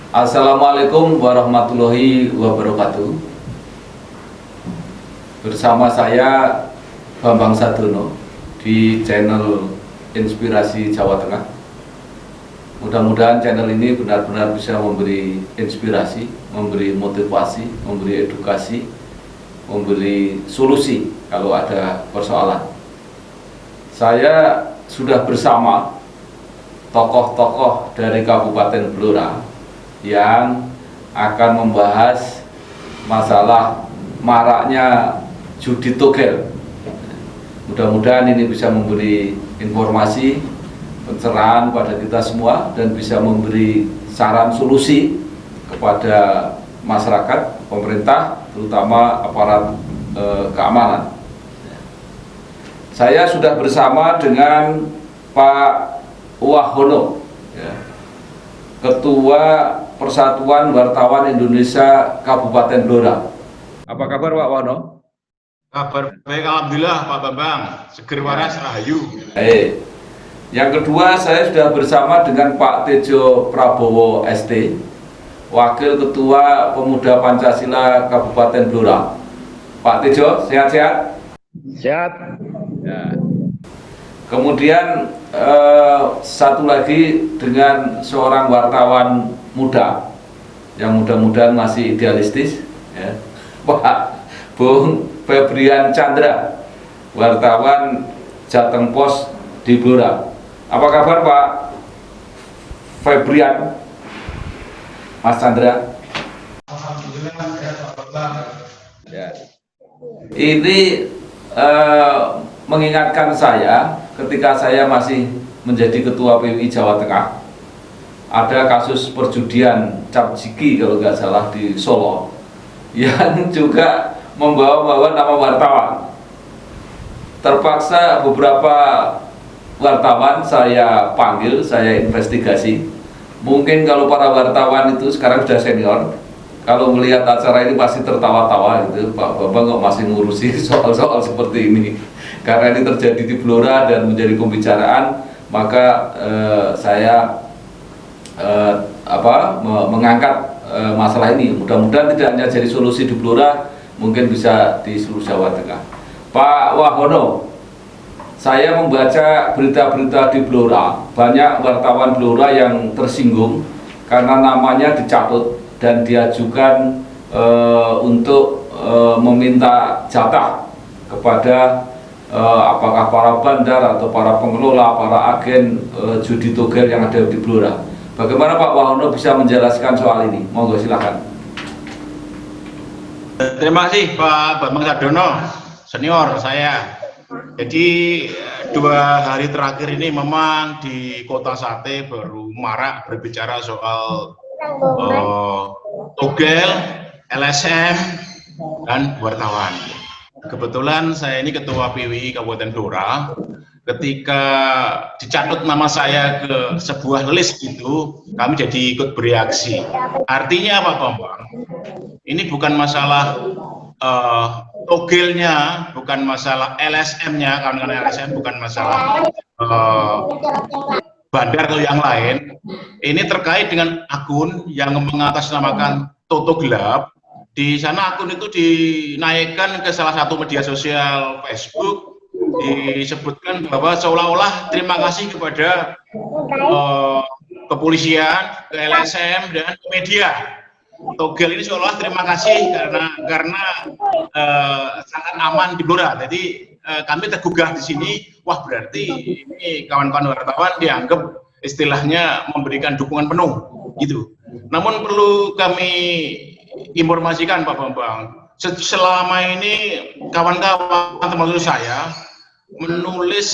Assalamualaikum warahmatullahi wabarakatuh. Bersama saya Bambang Sadono di channel Inspirasi Jawa Tengah. Mudah-mudahan channel ini benar-benar bisa memberi inspirasi, memberi motivasi, memberi edukasi, memberi solusi kalau ada persoalan. Saya sudah bersama tokoh-tokoh dari Kabupaten Blora yang akan membahas masalah maraknya judi togel. Mudah-mudahan ini bisa memberi informasi, pencerahan pada kita semua dan bisa memberi saran solusi kepada masyarakat, pemerintah, terutama aparat keamanan. Saya sudah bersama dengan Pak Wahono, Ketua Persatuan Wartawan Indonesia Kabupaten Blora. Apa kabar Pak Wahono? Kabar baik, alhamdulillah Pak Bambang. Seger waras rahayu. Yang kedua, saya sudah bersama dengan Pak Tejo Prabowo ST, Wakil Ketua Pemuda Pancasila Kabupaten Blora. Pak Tejo, sehat-sehat? Sehat. Ya. Kemudian satu lagi dengan seorang wartawan muda yang mudah-mudahan masih idealistis, ya, Pak Bung Febrian Chandra, wartawan Jateng Pos di Blora. Apa kabar Pak Febrian, Mas Chandra? Alhamdulillah. Ya. Ini mengingatkan saya ketika saya masih menjadi Ketua PWI Jawa Tengah, ada kasus perjudian cap jiki kalau nggak salah di Solo yang juga membawa-bawa nama wartawan. Terpaksa beberapa wartawan saya panggil, saya investigasi. Mungkin kalau para wartawan itu sekarang sudah senior, kalau melihat acara ini pasti tertawa-tawa gitu, Pak Bambang kok masih ngurusi soal-soal seperti ini. Karena ini terjadi di Blora dan menjadi pembicaraan, maka saya mengangkat masalah ini. Mudah-mudahan tidak hanya jadi solusi di Blora, mungkin bisa di seluruh Jawa Tengah. Pak Wahono, saya membaca berita-berita di Blora, banyak wartawan Blora yang tersinggung karena namanya dicatut dan diajukan untuk meminta jatah kepada apakah para bandar atau para pengelola, para agen judi togel yang ada di Blora. Bagaimana Pak Wahono bisa menjelaskan soal ini? Monggo silakan. Terima kasih Pak Bambang Sadono, senior saya. Jadi 2 hari terakhir ini memang di Kota Sate baru marak berbicara soal togel, LSM, dan wartawan. Kebetulan saya ini Ketua PWI Kabupaten Blora. Ketika dicatut nama saya ke sebuah list itu, kami jadi ikut bereaksi. Artinya apa Bambang? Ini bukan masalah togelnya, bukan masalah LSM-nya, karena LSM bukan masalah bandar atau yang lain. Ini terkait dengan akun yang mengatasnamakan Toto Gelap. Di sana akun itu dinaikkan ke salah satu media sosial Facebook, disebutkan bahwa seolah-olah terima kasih kepada kepolisian, ke LSM, dan ke media. Togel ini seolah terima kasih karena sangat aman di Blora. Jadi kami tergugah di sini. Wah, berarti ini kawan-kawan wartawan dianggap istilahnya memberikan dukungan penuh gitu. Namun perlu kami informasikan Pak Bambang, selama ini kawan-kawan termasuk saya menulis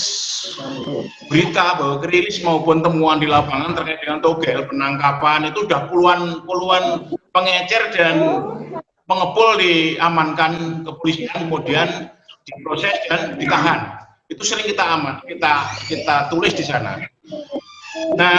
berita bahwa kritis maupun temuan di lapangan terkait dengan togel, penangkapan itu udah puluhan pengecer dan pengepul diamankan kepolisian, kemudian diproses dan ditahan. Itu sering kita tulis di sana. Nah,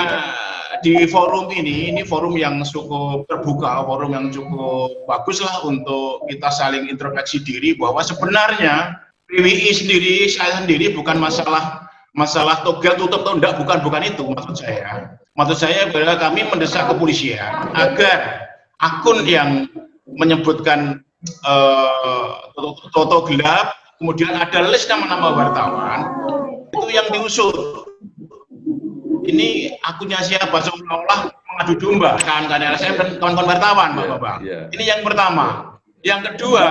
di forum ini forum yang cukup terbuka, forum yang cukup bagus lah untuk kita saling introspeksi diri bahwa sebenarnya PWI sendiri, saya sendiri bukan masalah togel tutup atau enggak, bukan itu maksud saya. Maksud saya adalah kami mendesak kepolisian agar akun yang menyebutkan foto gelap, kemudian ada list nama-nama wartawan, itu yang diusut. Ini akunnya siapa? Seolah-olah mengadu domba kawan-kawan LSM dan kawan-kawan wartawan, Bapak-Bapak. Ini yang pertama. Yang kedua,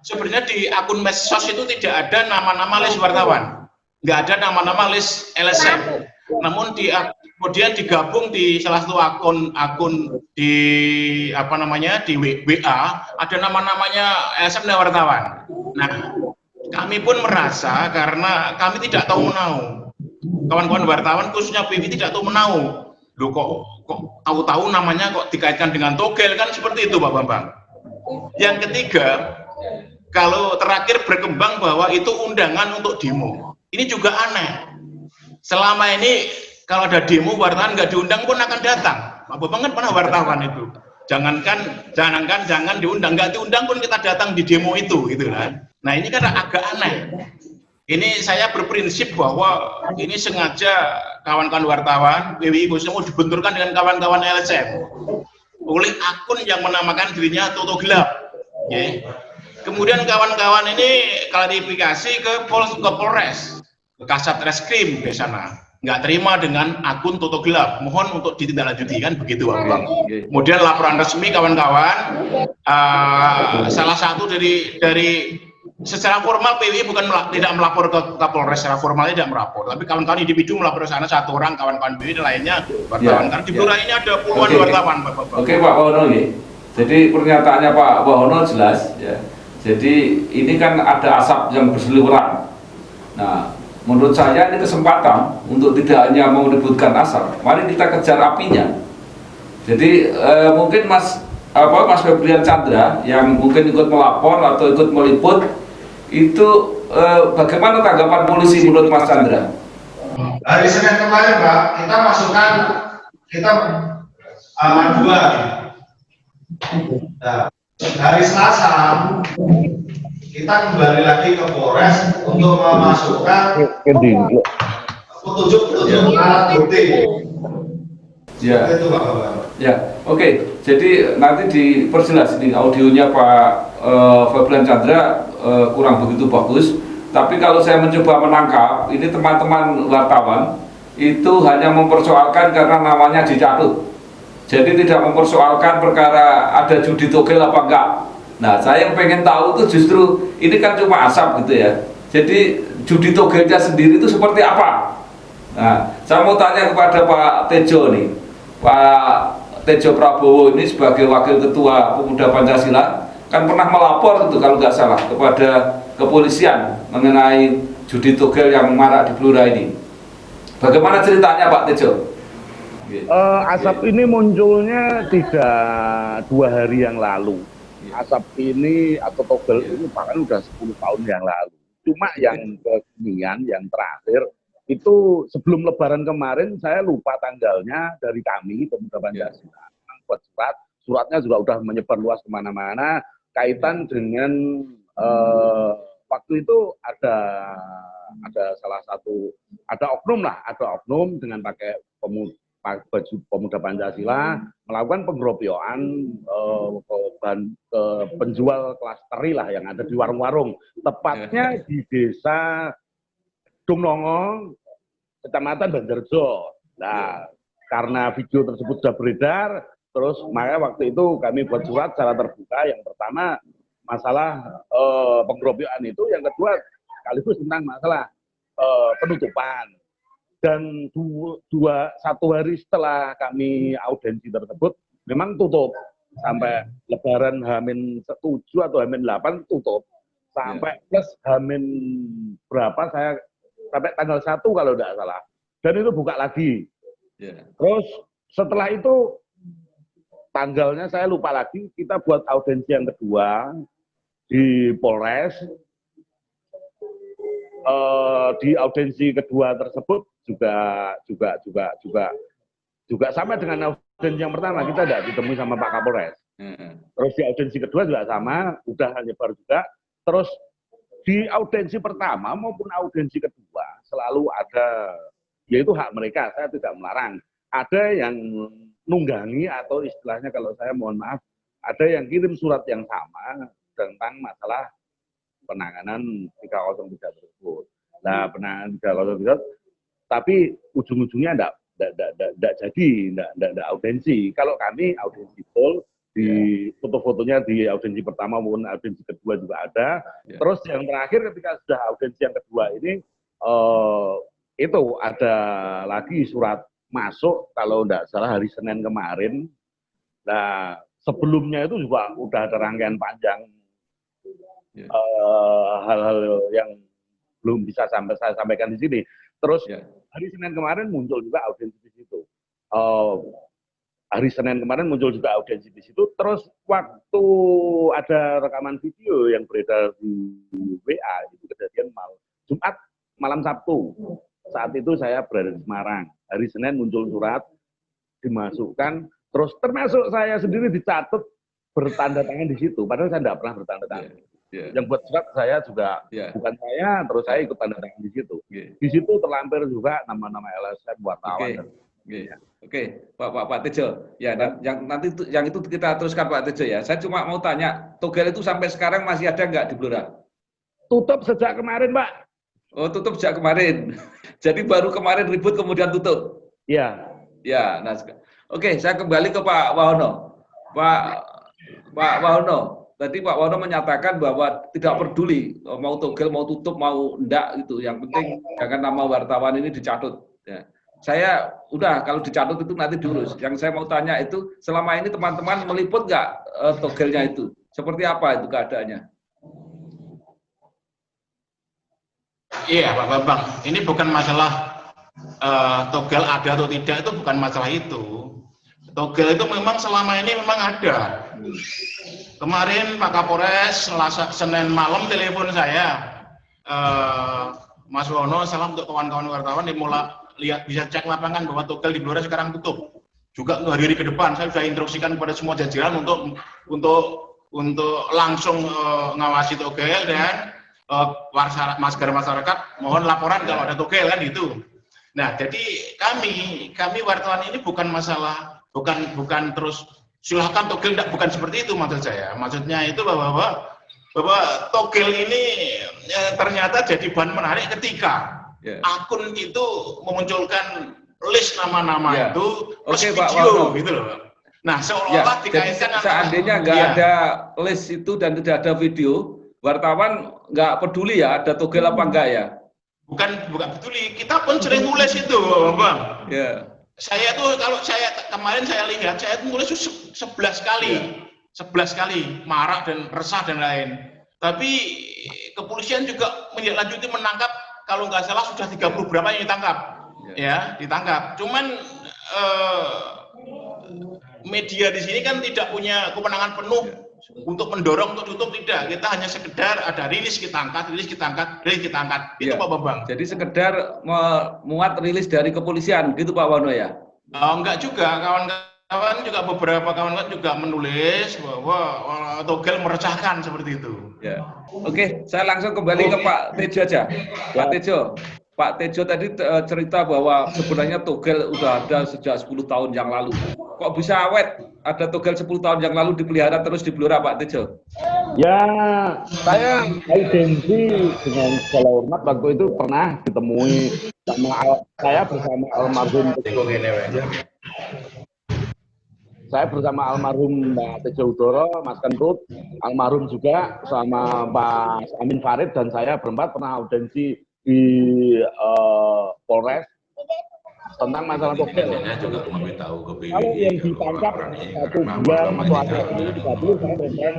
sebenarnya di akun medsos itu tidak ada nama-nama list wartawan, nggak ada nama-nama list LSM. Namun kemudian digabung di salah satu akun di apa namanya di WA ada nama-namanya LSM dan wartawan. Nah, kami pun merasa karena kami tidak tahu menahu. Kawan-kawan wartawan khususnya PV tidak tahu menahu. Loh kok tahu-tahu namanya kok dikaitkan dengan togel, kan seperti itu, Pak Bambang. Yang ketiga, kalau terakhir berkembang bahwa itu undangan untuk demo. Ini juga aneh. Selama ini kalau ada demo wartawan nggak diundang pun akan datang. Pak Bambang kan pernah wartawan itu. Jangan diundang, nggak diundang pun kita datang di demo itu, gitu kan. Nah ini kan agak aneh. Ini saya berprinsip bahwa ini sengaja kawan-kawan wartawan PWI khususnya mau dibenturkan dengan kawan-kawan LSM oleh akun yang menamakan dirinya Toto Gelap. Okay. Kemudian kawan-kawan ini klarifikasi ke Polres, ke Kasat Reskrim di sana. Nggak terima dengan akun Toto Gelap, mohon untuk ditindaklanjuti, kan begitu, Bang. Kemudian laporan resmi kawan-kawan, salah satu dari secara formal PWI tidak melapor ke Kapolres, secara formal tidak melapor, tapi kawan-kawan individu melapor ke sana, satu orang kawan-kawan PWI lainnya wartawan. Karena di Blora ini ada puluhan wartawan, Bapak-Bapak. Oke, Pak Wahono, jadi pernyataannya Pak Wahono jelas ya. Jadi ini kan ada asap yang berseliweran. Nah, menurut saya ini kesempatan untuk tidak hanya meributkan asap, mari kita kejar apinya. Jadi mungkin Mas Febrian Chandra yang mungkin ikut melapor atau ikut meliput itu bagaimana tanggapan polisi menurut Mas Chandra? Hari Senin kemarin, Pak, kita masukkan dua. Nah, hari Selasa kita kembali lagi ke Polres untuk memasukkan petunjuk alat bukti. Ya. Itu, Pak. Ya, oke. Jadi nanti diperjelas ini audionya Pak Febrian Chandra kurang begitu bagus. Tapi kalau saya mencoba menangkap, ini teman-teman wartawan itu hanya mempersoalkan karena namanya dicatut. Jadi tidak mempersoalkan perkara ada judi togel apa enggak. Nah, saya yang pengen tahu itu justru ini kan cuma asap gitu ya. Jadi judi togelnya sendiri itu seperti apa? Nah, saya mau tanya kepada Pak Tejo nih. Pak Tejo Prabowo ini sebagai Wakil Ketua Pemuda Pancasila kan pernah melapor itu kalau nggak salah kepada kepolisian mengenai judi togel yang marak di Blora ini. Bagaimana ceritanya Pak Tejo? Asap ini munculnya tidak 2 hari yang lalu. Asap ini atau togel ini bahkan udah 10 tahun yang lalu. Cuma yang kekinian, yang terakhir itu sebelum Lebaran kemarin, saya lupa tanggalnya, dari kami Pemuda Pancasila buat suratnya juga udah menyebar luas kemana-mana kaitan dengan waktu itu ada salah satu ada oknum dengan pakai baju Pemuda Pancasila melakukan penggerobokan ke penjual kelas teri lah yang ada di warung-warung, tepatnya di desa Dumnongo, Kecamatan Banjarjo. Nah, karena video tersebut sudah beredar, terus makanya waktu itu kami buat surat secara terbuka. Yang pertama masalah penggerobokan itu, yang kedua sekaligus tentang masalah penutupan. Dan 1 hari setelah kami audiensi tersebut memang tutup sampai Lebaran H-7 atau H-8 tutup sampai plus H- berapa saya sampai tanggal 1 kalau tidak salah, dan itu buka lagi. Terus setelah itu tanggalnya saya lupa lagi, kita buat audiensi yang kedua di Polres. Di audiensi kedua tersebut juga sama dengan audiensi yang pertama, kita tidak ditemui sama Pak Kapolres. Terus di audiensi kedua juga sama, udah nyebar juga. Terus di audiensi pertama maupun audiensi kedua selalu ada, yaitu hak mereka, saya tidak melarang, ada yang nunggangi atau istilahnya kalau saya mohon maaf, ada yang kirim surat yang sama tentang masalah penanganan 303 tersebut. Nah, penanganan 303, tapi ujung-ujungnya enggak jadi, enggak audensi. Kalau kami audensi full, di foto-fotonya di audensi pertama maupun audensi kedua juga ada. Terus yang terakhir ketika sudah audensi yang kedua ini itu ada lagi surat masuk kalau tidak salah hari Senin kemarin. Nah, sebelumnya itu juga udah ada rangkaian panjang hal-hal yang belum bisa saya sampaikan di sini. Terus hari Senin kemarin muncul juga audensi di situ. Hari Senin kemarin muncul juga audensi di situ. Terus waktu ada rekaman video yang beredar di WA, itu kejadian Jumat malam Sabtu. Saat itu saya berada di Semarang. Hari Senin muncul surat, dimasukkan, terus termasuk saya sendiri dicatat bertanda tangan di situ. Padahal saya tidak pernah bertanda tangan. Yang buat surat saya juga bukan saya, terus saya ikut tanda tangan di situ. Di situ terlampir juga nama-nama LSM, wartawan. Oke, Pak Tejo. Ya, dan yang itu kita teruskan Pak Tejo ya. Saya cuma mau tanya, togel itu sampai sekarang masih ada nggak di Blora? Tutup sejak kemarin, Pak. Oh, tutup sejak kemarin. Jadi baru kemarin ribut kemudian tutup. Iya. Ya, nah, oke, saya kembali ke Pak Wahono. Pak Wahono, tadi Pak Wahono menyatakan bahwa tidak peduli mau togel, mau tutup, mau enggak gitu. Yang penting jangan nama wartawan ini dicatut. Ya. Saya udah kalau dicatut itu nanti diurus. Yang saya mau tanya itu selama ini teman-teman meliput nggak togelnya itu? Seperti apa itu keadaannya? Iya Pak Bambang, ini bukan masalah togel ada atau tidak, itu bukan masalah itu. Togel itu memang selama ini memang ada. Kemarin Pak Kapolres Senin malam telepon saya, Mas Wono, salam untuk kawan-kawan wartawan, lihat bisa cek lapangan bahwa togel di Blora sekarang tutup. Juga hari-hari ke depan saya sudah instruksikan kepada semua jajaran untuk langsung ngawasi togel dan masyarakat mohon laporan kalau ada togel kan gitu. Nah, jadi kami wartawan ini bukan masalah, bukan terus silahkan togel, enggak, bukan seperti itu maksud saya. Maksudnya itu bahwa togel ini ternyata jadi bahan menarik ketika akun itu memunculkan list nama-nama itu plus video gitu loh. Nah, seolah-olah dikaitkan seandainya nggak ada list itu dan tidak ada video, wartawan nggak peduli ya ada togel apa enggak ya? Bukan peduli, kita pun sering nulis itu, Bang. Saya tuh kalau kemarin saya lihat, saya tulis 11 kali marah dan resah dan lain. Tapi kepolisian juga menindaklanjuti menangkap, kalau nggak salah sudah 30 berapa yang ditangkap, ditangkap. Cuman media di sini kan tidak punya kewenangan penuh untuk mendorong untuk tutup, tidak. Kita hanya sekedar ada rilis kita angkat, rilis kita angkat. Itu Pak Bambang. Jadi sekedar memuat rilis dari kepolisian, gitu Pak Wono ya? Enggak juga, kawan-kawan juga beberapa kawan-kawan juga menulis bahwa togel meresahkan seperti itu. Oke, saya langsung kembali ke Pak Tejo aja. Pak Tejo tadi cerita bahwa sebenarnya togel udah ada sejak 10 tahun yang lalu. Kok bisa awet? Ada togel 10 tahun yang lalu dipelihara terus di Blora, Pak Tejo? Ya, saya audensi dengan segala hormat waktu itu pernah ditemui saya bersama almarhum Mbak Tejo Udoro, Mas Kentut, almarhum juga sama Pak Amin Farid, dan saya berempat pernah audensi di Polres tentang masalah togel. Kalau yang ditangkap 1 bulan atau ada ini 30, saya beneran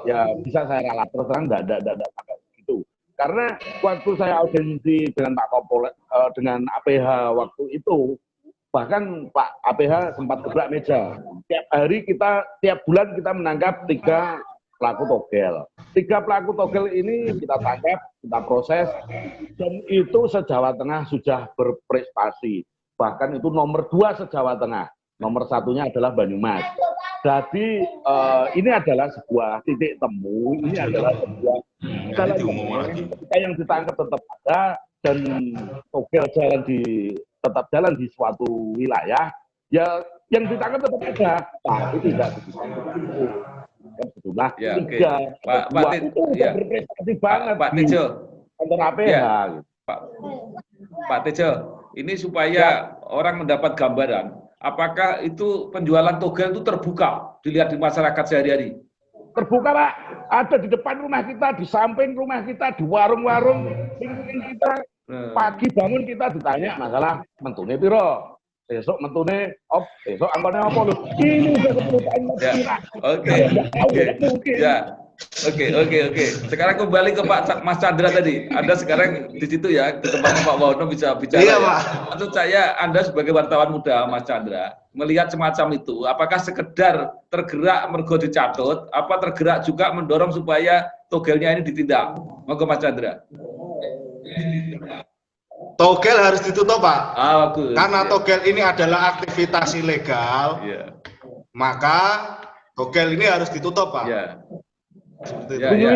ya bisa saya ralat, terus terang enggak pakai gitu. Karena waktu saya audensi dengan Pak Kapolres dengan APH waktu itu, bahkan Pak APH sempat gebrak meja. Tiap bulan kita menangkap 3 pelaku togel. 3 pelaku togel ini kita tangkap, kita proses, dan itu se-Jawa Tengah sudah berprestasi. Bahkan itu nomor 2 se-Jawa Tengah. Nomor 1-nya adalah Banyumas. Jadi ini adalah sebuah titik temu, ini adalah sebuah kita yang ditangkap tetap ada, dan togel tetap jalan di suatu wilayah. Ya yang ditangkap tetap ada, tapi tidak begitu. Kan sejumlah Ya, oke. 3, Pak 2 Tit, itu udah ya. berprestasi banget Pak di Tejo, kantor APH. ya. Gitu. Pak Tejo, ini supaya orang mendapat gambaran, apakah itu penjualan togel itu terbuka dilihat di masyarakat sehari-hari? Terbuka Pak, ada di depan rumah kita, di samping rumah kita, di warung-warung lingkungan kita. Pagi bangun kita ditanya masalah mentune piro, besok mentune besok angkone apa lu? Ini udah kebutuhan Ya, oke. Ya, oke. Sekarang kembali ke Pak Mas Chandra tadi. Anda sekarang di situ ya, di tempatnya Pak Wahono bisa bicara. Iya, ya. Pak. Menurut saya, Anda sebagai wartawan muda, Mas Chandra, melihat semacam itu, apakah sekedar tergerak mergo dicatut, apa tergerak juga mendorong supaya togelnya ini ditindak? Monggo Mas Chandra. Togel harus ditutup, Pak. Bagus. Karena Ya. togel ini adalah aktivitas ilegal, Ya. maka togel ini harus ditutup, Pak. Ya. Seperti itu. Ya.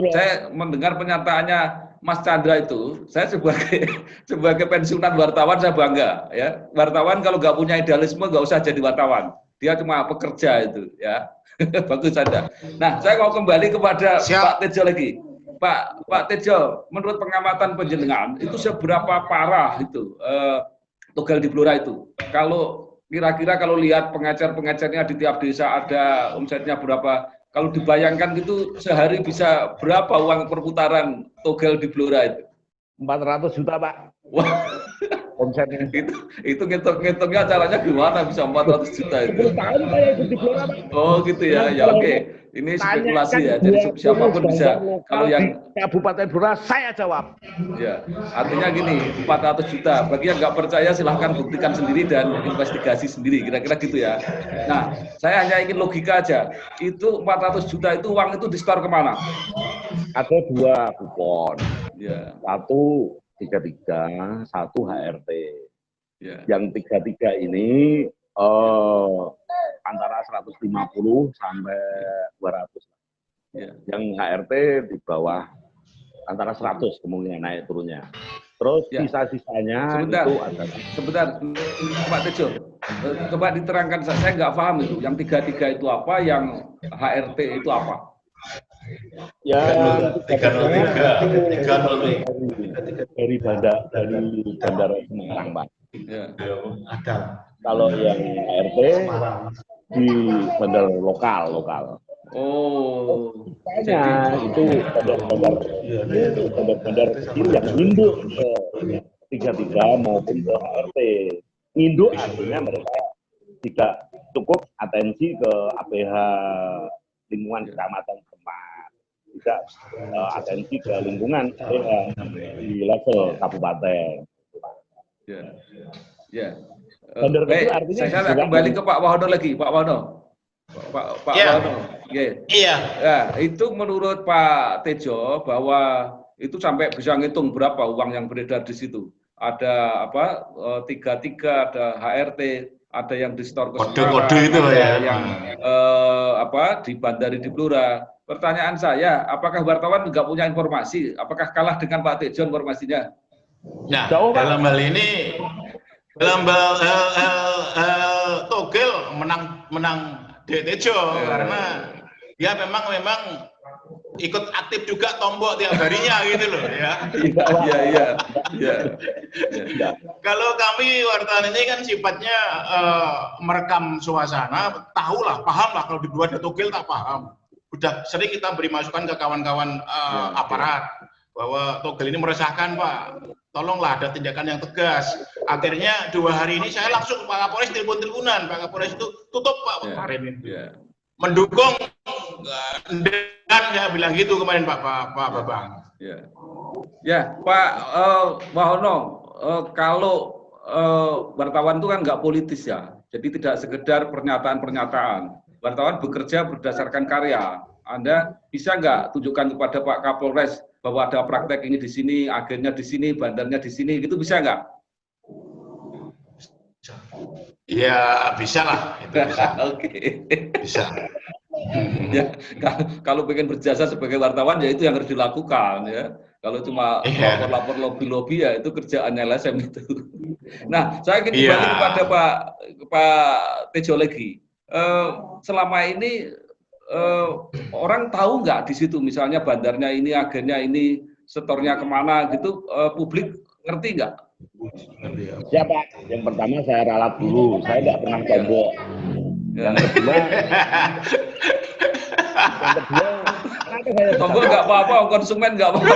Saya mendengar pernyataannya Mas Chandra itu, saya sebagai pensiunan wartawan saya bangga. Ya, wartawan kalau nggak punya idealisme nggak usah jadi wartawan. Dia cuma pekerja itu, ya. Bagus Anda. Nah, saya mau kembali kepada Pak Tejo lagi. Pak Tejo, menurut pengamatan penjenengan itu seberapa parah itu togel di Blora itu? Kalau kira-kira kalau lihat pengecer-pengecernya di tiap desa ada omsetnya berapa? Kalau dibayangkan gitu sehari bisa berapa uang perputaran togel di Blora itu? 400 juta Pak. Wah, omsetnya. itu ngitung-ngitungnya caranya gimana bisa 400 juta itu? 10 tahun saya ikut di Blora Pak. Oh gitu ya, ya oke. Ini spekulasi ya, jadi siapapun bisa. Kalau yang Kabupaten Blora saya jawab. Ya, artinya gini, 400 juta. Bagi yang nggak percaya silahkan buktikan sendiri dan investigasi sendiri. Kira-kira gitu ya. Nah, saya hanya ingin logika aja. Itu 400 juta itu uang itu disetor kemana? Ada 2 kupon. Ya. Satu 33, satu HRT. Ya. Yang 33 ini antara 150 sampai 200. Ya. Yang HRT di bawah antara 100 kemungkinan naik turunnya. Terus Ya. sisa-sisanya Sebentar. itu ada. Sebentar, Pak Tejo. Coba diterangkan, saya nggak paham itu. Yang 33 itu apa, yang HRT itu apa? Ya, 303. dari bandara Semarang, Pak. Ya. Ada. Kalau yang HRT di bandar lokal. Oh, Makanya itu bandar kecil yang induk ke 33 maupun ke HRT. Induk artinya mereka tidak cukup atensi ke APH lingkungan kecamatan setempat, tidak atensi ke lingkungan APH di level kabupaten. Ya. Bandar kecil Baik, artinya saya kembali ke Pak Wahono lagi, Pak Wahono. Pak Ya. Wahono. Iya. Ya, itu menurut Pak Tejo bahwa itu sampai bisa ngitung berapa uang yang beredar di situ. Ada apa? 33, ada HRT, ada yang di store ke Kode-kode itu ada ya. yang di bandari di Blora. Pertanyaan saya, apakah wartawan nggak punya informasi? Apakah kalah dengan Pak Tejo informasinya? Nah, Jauh, Pak. dalam hal ini, dalam Togel menang Tejo karena dia memang ikut aktif juga tombok tiap harinya gitu loh ya. Iya. Kalau kami wartawan ini kan sifatnya merekam suasana, tahulah, pahamlah kalau di luar ada Togel tak paham. Udah sering kita beri masukan ke kawan-kawan aparat bahwa Togel ini meresahkan Pak. Tolonglah ada tindakan yang tegas. Akhirnya 2 hari ini saya langsung Pak Kapolres telepon-teleponan. Pak Kapolres itu tutup Pak kemarin ini. Mendukung dan saya bilang gitu kemarin Pak Babang. Ya, Pak Wahono, kalau wartawan itu kan nggak politis ya, jadi tidak sekedar pernyataan-pernyataan. Wartawan bekerja berdasarkan karya. Anda bisa nggak tunjukkan kepada Pak Kapolres bahwa ada praktek ini di sini, agennya di sini, bandarnya di sini, gitu bisa nggak? Ya bisa lah, itu bisa. Oke. Bisa. Ya, kalau pengen berjasa sebagai wartawan ya itu yang harus dilakukan ya. Kalau cuma lapor-lapor lobby-lobby ya itu kerjaannya LSM itu. Nah, saya ingin kembali kepada Pak Tejo lagi. Selama ini orang tahu nggak di situ, misalnya bandarnya ini, agennya ini, setornya kemana gitu, publik ngerti nggak? Siapa? Yang pertama saya ralat dulu, saya nggak pernah tombol. Yang kedua, kenapa saya tombol nggak apa-apa, konsumen nggak apa-apa.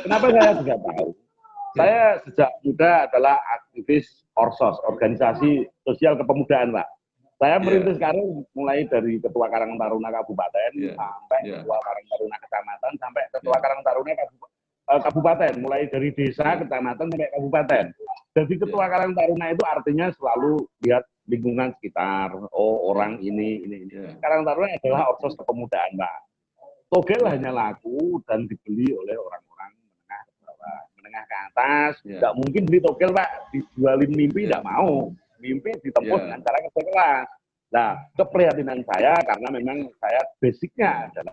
Kenapa saya tidak tahu? Saya sejak muda adalah aktivis Orsos, organisasi sosial kepemudaan, Pak. Saya merintis karir mulai dari Ketua Karang Taruna Kabupaten sampai Ketua Karang Taruna Kecamatan sampai Ketua Karang Taruna Kabupaten, mulai dari desa, kecamatan sampai kabupaten. Jadi Ketua Karang Taruna itu artinya selalu lihat lingkungan sekitar, orang ini. Karang Taruna adalah Orsos kepemudaan, Pak. Togel hanya laku dan dibeli oleh orang-orang menengah ke bawah, menengah ke atas. Tidak mungkin beli togel, Pak, dijualin mimpi, tidak mau. Mimpi ditempuh dengan cara kerja keras. Nah, keprihatinan saya karena memang saya basicnya adalah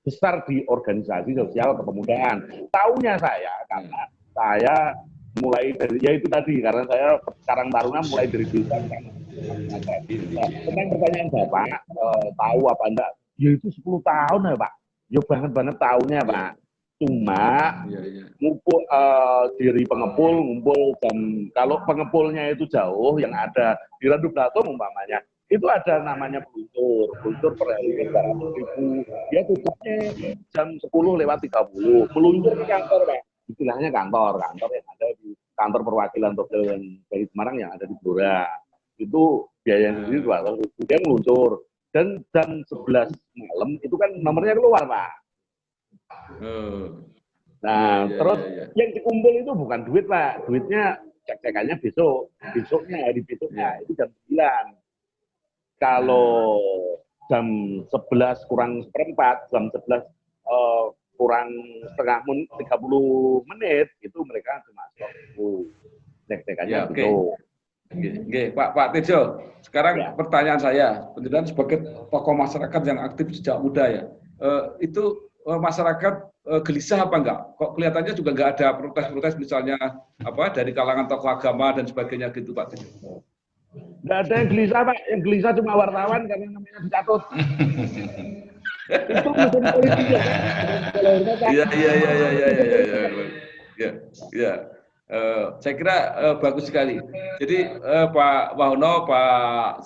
besar di organisasi sosial kepemudaan. Taunya saya karena saya mulai dari itu tadi, karena saya Karang Taruna mulai dari desa. Tentang pertanyaan Bapak, tahu apa enggak? Ya itu 10 tahun ya, Pak. Ya banget tahunnya, Pak. Cuma ngumpul diri pengepul, ngumpul, dan kalau pengepulnya itu jauh, yang ada di Randu Blatung umpamanya, itu ada namanya peluntur per hari 300.000. Dia tutupnya jam 10:30. Peluntur di kantor, Pak. Istilahnya kantor yang ada di kantor perwakilan Togel dari Semarang yang ada di Blora. Itu biayanya sendiri 200.000. Dia meluncur. Dan jam 11 malam itu kan nomornya keluar, Pak. Nah, terus yang dikumpul itu bukan duit, Pak. Duitnya cek-cekannya besoknya, hari besoknya, itu jam 9. Kalau jam 11 kurang seperempat, jam 11 kurang setengah 30 menit, itu mereka cuma cek-cekannya besok. Oke, Pak Tejo, sekarang pertanyaan saya, penjelasan sebagai tokoh masyarakat yang aktif sejak muda ya, itu masyarakat gelisah apa enggak? Kok kelihatannya juga enggak ada protes-protes misalnya apa dari kalangan tokoh agama dan sebagainya gitu, Pak Tejo? Enggak ada yang gelisah, Pak. Yang gelisah cuma wartawan karena namanya dicatut. Itu mesin politik ya. Iya. Saya kira bagus sekali. Jadi Pak Wahono, Pak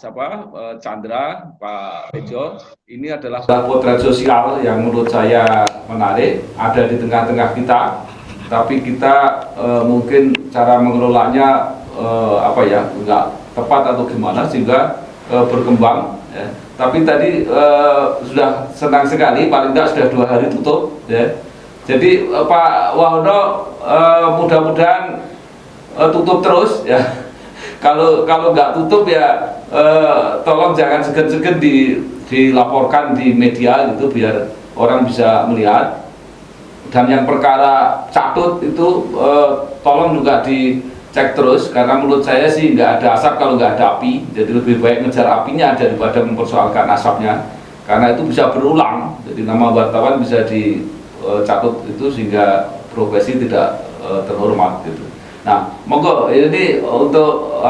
Chandra, Pak Tejo, ini adalah potret sosial yang menurut saya menarik, ada di tengah-tengah kita. Tapi kita mungkin cara mengelolanya nggak tepat atau gimana sehingga berkembang. Ya. Tapi tadi sudah senang sekali, paling tidak sudah 2 hari tutup. Ya. Jadi Pak Wahono mudah-mudahan tutup terus ya. Kalau nggak tutup ya tolong jangan segan-segan dilaporkan di media gitu biar orang bisa melihat. Dan yang perkara catut itu tolong juga dicek terus karena menurut saya sih nggak ada asap kalau nggak ada api. Jadi lebih baik ngejar apinya daripada mempersoalkan asapnya karena itu bisa berulang. Jadi nama wartawan bisa catut itu sehingga profesi tidak terhormat gitu. Nah, monggo ini untuk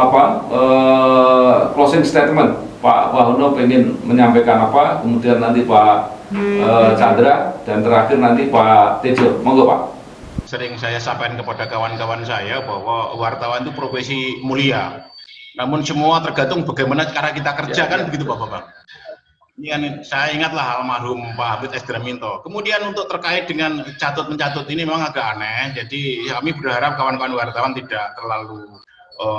closing statement Pak Wahono pengen menyampaikan apa, kemudian nanti Pak Chandra dan terakhir nanti Pak Tejo. Monggo Pak. Sering saya sampaikan kepada kawan-kawan saya bahwa wartawan itu profesi mulia. Namun semua tergantung bagaimana cara kita kerja kan begitu Bapak-Bapak. Ini saya ingatlah almarhum Pak Habib Esdraminto. Kemudian untuk terkait dengan catut-mencatut ini memang agak aneh. Jadi kami berharap kawan-kawan wartawan tidak terlalu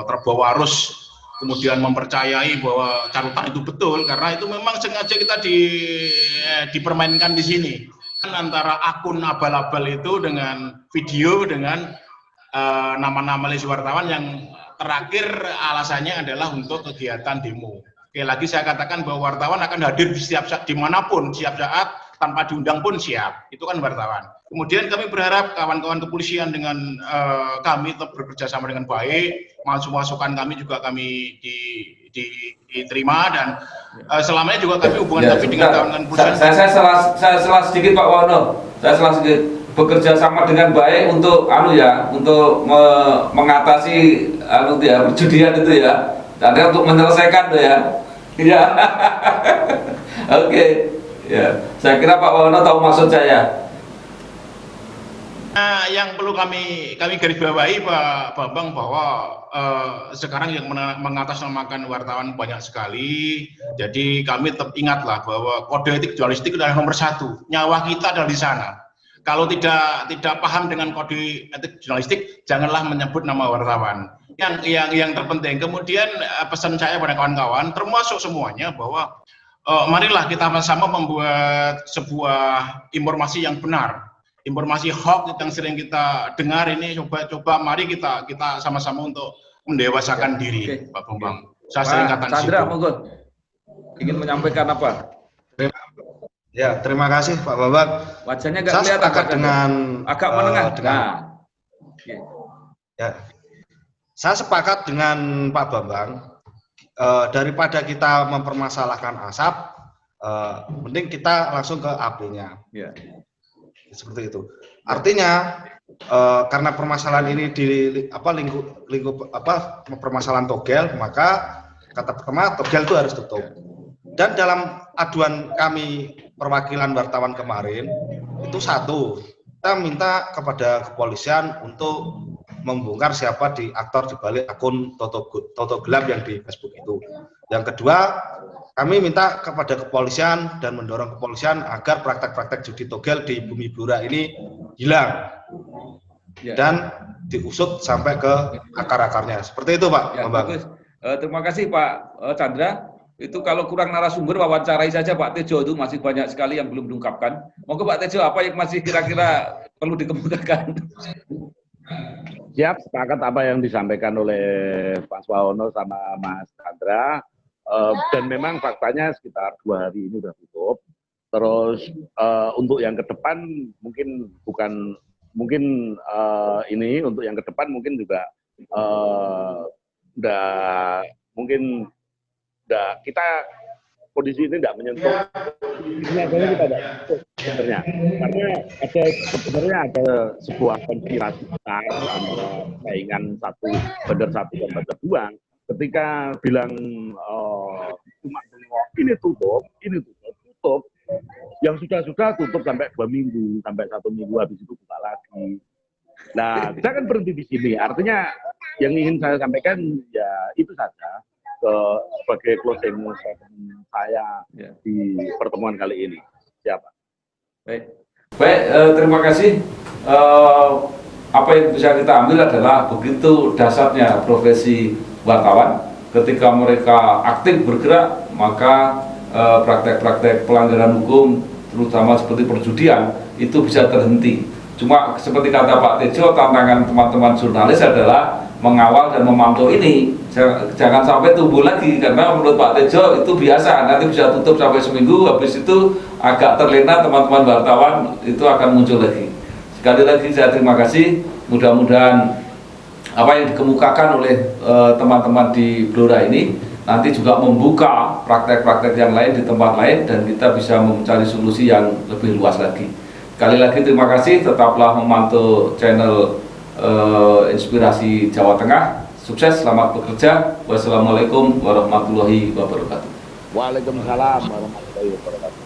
terbawa arus kemudian mempercayai bahwa catatan itu betul karena itu memang sengaja kita dipermainkan di sini. Antara akun abal-abal itu dengan video dengan nama-nama list wartawan yang terakhir alasannya adalah untuk kegiatan demo. Sekali lagi saya katakan bahwa wartawan akan hadir di setiap saat, dimanapun, siap saat, tanpa diundang pun siap. Itu kan wartawan. Kemudian kami berharap kawan-kawan kepolisian dengan kami tetap bekerja sama dengan baik. Masukan kami juga kami diterima dan selamanya juga kami hubungan kami dengan kawan-kawan kepolisian. Saya salah sedikit Pak Wahono. Saya salah sedikit. bekerja sama dengan baik untuk untuk mengatasi perjudian itu ya. Ada untuk menyelesaikan tuh ya. Iya. Oke. Ya, saya kira Pak Wahono tahu maksud saya. Yang perlu kami garis bawahi Pak Bambang bahwa sekarang yang mengatasnamakan wartawan banyak sekali. Jadi kami tetap ingatlah bahwa kode etik jurnalistik adalah nomor 1. Nyawa kita adalah di sana. Kalau tidak paham dengan kode etik jurnalistik, janganlah menyebut nama wartawan. Yang terpenting, kemudian pesan saya pada kawan-kawan, termasuk semuanya, bahwa marilah kita sama-sama membuat sebuah informasi yang benar. Informasi hoax yang sering kita dengar ini, coba mari kita sama-sama untuk mendewasakan diri, Pak Bambang. Saya sering katakan Chandra, monggo. Ingin menyampaikan apa? Ya, terima kasih Pak Bambang. Wajahnya nggak Saya kelihatan sepakat dengan agak menengah. Ya, saya sepakat dengan Pak Bambang. Daripada kita mempermasalahkan asap, mending kita langsung ke AB-nya. Ya. Seperti itu. Artinya karena permasalahan ini di lingkup permasalahan togel, maka kata pertama togel itu harus tutup. Dan dalam aduan kami perwakilan wartawan kemarin itu satu, kita minta kepada kepolisian untuk membongkar siapa di aktor di balik akun Toto Gelap yang di Facebook itu. Yang kedua, kami minta kepada kepolisian dan mendorong kepolisian agar praktek-praktek judi togel di Bumi Blora ini hilang dan diusut sampai ke akar-akarnya. Seperti itu, Pak Bambang. Terima kasih Pak Chandra. Itu kalau kurang narasumber wawancarai saja Pak Tejo, itu masih banyak sekali yang belum diungkapkan. Monggo Pak Tejo, apa yang masih kira-kira perlu dikemukakan? Siap, sepakat apa yang disampaikan oleh Pak Wahono sama Mas Chandra. Dan memang faktanya sekitar 2 hari ini sudah tutup. Terus untuk yang ke depan ini untuk yang ke depan mungkin juga kita kondisi ini tidak menyentuh. Ini akhirnya kita tidak menyentuh sebenarnya. Karena sebenarnya ada sebuah konspirasi besar antara saingan bandar 1 dan bandar 2. Ketika bilang cuma ini tutup, yang sudah tutup sampai 2 minggu, sampai 1 minggu habis itu buka lagi. Nah, kita kan berhenti di sini. Artinya yang ingin saya sampaikan ya itu saja sebagai closing statement saya di pertemuan kali ini. Siapa? Baik, terima kasih. Apa yang bisa kita ambil adalah begitu dasarnya profesi wartawan. Ketika mereka aktif bergerak, maka praktek-praktek pelanggaran hukum, terutama seperti perjudian, itu bisa terhenti. Cuma seperti kata Pak Tejo, tantangan teman-teman jurnalis adalah mengawal dan memantau ini. Jangan sampai tumbuh lagi, karena menurut Pak Tejo itu biasa, nanti bisa tutup sampai seminggu, habis itu agak terlena teman-teman wartawan, itu akan muncul lagi. Sekali lagi saya terima kasih, mudah-mudahan apa yang dikemukakan oleh teman-teman di Blora ini nanti juga membuka praktek-praktek yang lain di tempat lain dan kita bisa mencari solusi yang lebih luas lagi. Sekali lagi terima kasih, tetaplah memantau channel Inspirasi Jawa Tengah. Sukses, selamat bekerja. Wassalamualaikum warahmatullahi wabarakatuh. Waalaikumsalam warahmatullahi wabarakatuh.